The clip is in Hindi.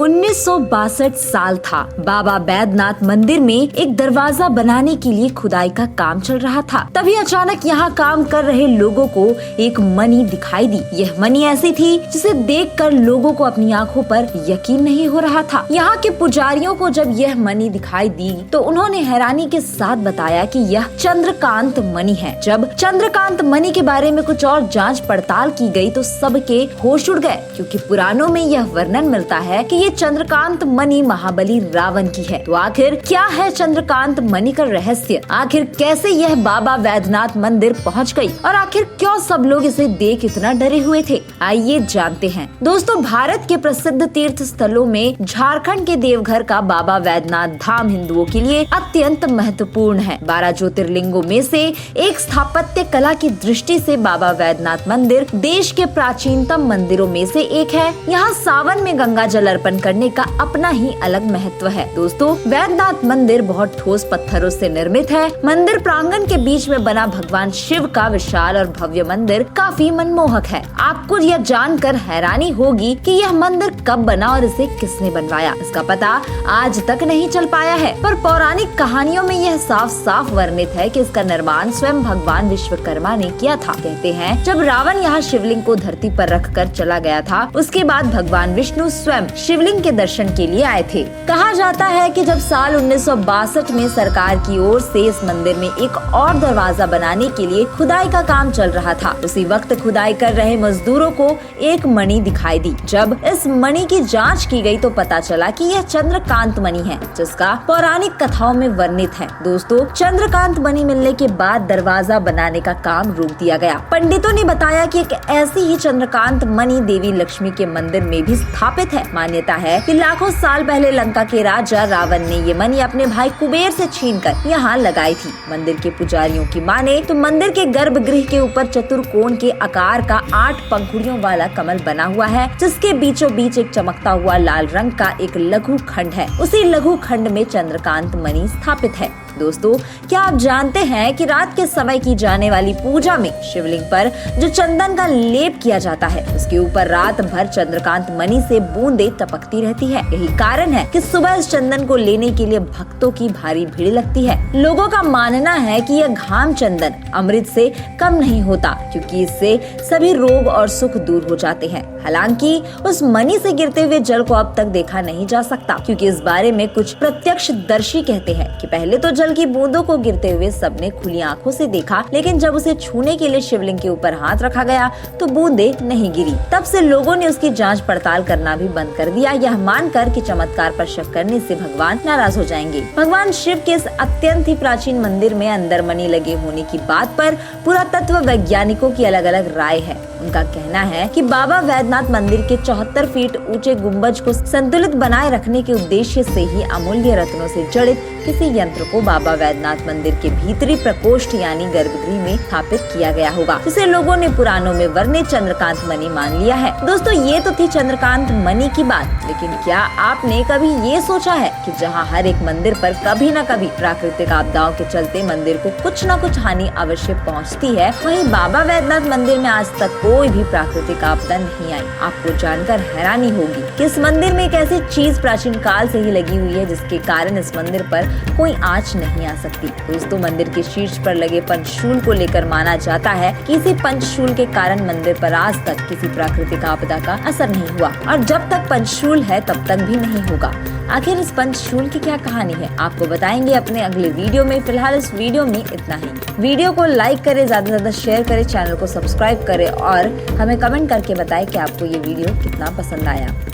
1962 साल था। बाबा बैद्यनाथ मंदिर में एक दरवाजा बनाने के लिए खुदाई का काम चल रहा था। तभी अचानक यहाँ काम कर रहे लोगों को एक मणि दिखाई दी। यह मणि ऐसी थी जिसे देखकर लोगों को अपनी आंखों पर यकीन नहीं हो रहा था। यहाँ के पुजारियों को जब यह मणि दिखाई दी तो उन्होंने हैरानी के साथ बताया कि यह चंद्रकांत मणि है। जब चंद्रकांत मणि के बारे में कुछ और जांच पड़ताल की गई तो सबके होश उड़ गए, क्योंकि पुराणों में यह वर्णन मिलता है कि ये चंद्रकांत मणि महाबली रावण की है। तो आखिर क्या है चंद्रकांत मणि का रहस्य? आखिर कैसे यह बाबा बैद्यनाथ मंदिर पहुंच गई और आखिर क्यों सब लोग इसे देख इतना डरे हुए थे? आइए जानते हैं। दोस्तों, भारत के प्रसिद्ध तीर्थ स्थलों में झारखंड के देवघर का बाबा बैद्यनाथ धाम हिंदुओं के लिए अत्यंत महत्वपूर्ण है। 12 ज्योतिर्लिंगों में से एक स्थापत्य कला की दृष्टि से बाबा बैद्यनाथ मंदिर देश के प्राचीनतम मंदिरों में से एक है। यहाँ सावन में गंगा जल अर्पण करने का अपना ही अलग महत्व है। दोस्तों, बैद्यनाथ मंदिर बहुत ठोस पत्थरों से निर्मित है। मंदिर प्रांगण के बीच में बना भगवान शिव का विशाल और भव्य मंदिर काफी मनमोहक है। आपको यह जानकर हैरानी होगी कि यह मंदिर कब बना और इसे किसने बनवाया। इसका पता आज तक नहीं चल पाया है, पर पौराणिक कहानियों में यह साफ साफ वर्णित है कि इसका निर्माण स्वयं भगवान विश्वकर्मा ने किया था। कहते हैं जब रावण यहाँ शिवलिंग को धरती पर रखकर चला गया था, उसके बाद भगवान विष्णु स्वयं शिवलिंग के दर्शन के लिए आए थे। कहा जाता है कि जब साल 1962 में सरकार की ओर से इस मंदिर में एक और दरवाजा बनाने के लिए खुदाई का काम चल रहा था, उसी वक्त खुदाई कर रहे मजदूरों को एक मणि दिखाई दी। जब इस मणि की जांच की गई तो पता चला कि यह चंद्रकांत मणि है, जिसका पौराणिक कथाओं में वर्णित है। दोस्तों, चंद्रकांत मणि मिलने के बाद दरवाजा बनाने का काम रोक दिया गया। पंडितों ने बताया कि एक ऐसी ही चंद्रकांत मणि देवी लक्ष्मी के मंदिर में भी स्थापित है। मान्यता है कि लाखों साल पहले लंका के राजा रावण ने ये मणि अपने भाई कुबेर से छीनकर यहाँ लगाई थी। मंदिर के पुजारियों की माने तो मंदिर के गर्भगृह के ऊपर चतुर्कोण के आकार का 8 पंखुड़ियों वाला कमल बना हुआ है, जिसके बीचों बीच एक चमकता हुआ लाल रंग का एक लघु खंड है। उसी लघु खंड में चंद्रकांत मणि स्थापित है। दोस्तों, क्या आप जानते हैं कि रात के समय की जाने वाली पूजा में शिवलिंग पर जो चंदन का लेप किया जाता है, उसके ऊपर रात भर चंद्रकांत मणि से बूंदें टपकती रहती है। यही कारण है कि सुबह इस चंदन को लेने के लिए भक्तों की भारी भीड़ लगती है। लोगों का मानना है कि यह घाम चंदन अमृत से कम नहीं होता, क्योंकि इससे सभी रोग और सुख दूर हो जाते हैं। हालांकि उस मणि से गिरते हुए जल को अब तक देखा नहीं जा सकता, क्योंकि इस बारे में कुछ प्रत्यक्षदर्शी कहते हैं कि पहले तो जल की बूंदों को गिरते हुए सबने खुली आंखों से देखा, लेकिन जब उसे छूने के लिए शिवलिंग के ऊपर हाथ रखा गया तो बूंदें नहीं गिरी। तब से लोगों ने उसकी जांच पड़ताल करना भी बंद कर दिया, यह मानकर कि चमत्कार पर शक करने से भगवान नाराज हो जाएंगे। भगवान शिव के इस अत्यंत ही प्राचीन मंदिर में अंदर मणि लगे होने की बात पर पुरातत्व वैज्ञानिकों की अलग अलग राय है। उनका कहना है कि बाबा बैद्यनाथ मंदिर के 74 फीट ऊंचे गुंबज को संतुलित बनाए रखने के उद्देश्य से ही अमूल्य रत्नों से जड़ित किसी यंत्र को बाबा बैद्यनाथ मंदिर के भीतरी प्रकोष्ठ यानी गर्भगृह में स्थापित किया गया होगा, जिसे लोगों ने पुराणों में वर्णित चंद्रकांत मणि मान लिया है। दोस्तों, ये तो थी चंद्रकांत मणि की बात, लेकिन क्या आपने कभी ये सोचा है कि जहाँ हर एक मंदिर पर कभी न कभी प्राकृतिक आपदाओं के चलते मंदिर को कुछ न कुछ हानि अवश्य पहुँचती है, वहीं बाबा बैद्यनाथ मंदिर में आज तक कोई भी प्राकृतिक आपदा नहीं आई। आपको जानकर हैरानी होगी कि इस मंदिर में एक ऐसी चीज प्राचीन काल से ही लगी हुई है, जिसके कारण इस मंदिर पर कोई आंच नहीं आ सकती। दोस्तों, मंदिर के शीर्ष पर लगे पंचशूल को लेकर माना जाता है कि इसी पंचशूल के कारण मंदिर पर आज तक किसी प्राकृतिक आपदा का असर नहीं हुआ, और जब तक पंचशूल है तब तक भी नहीं होगा। आखिर इस पंचशूल की क्या कहानी है, आपको बताएंगे अपने अगले वीडियो में। फिलहाल इस वीडियो में इतना ही। वीडियो को लाइक करें, ज्यादा से ज्यादा शेयर करें, चैनल को सब्सक्राइब करें और हमें कमेंट करके बताएं कि आपको ये वीडियो कितना पसंद आया।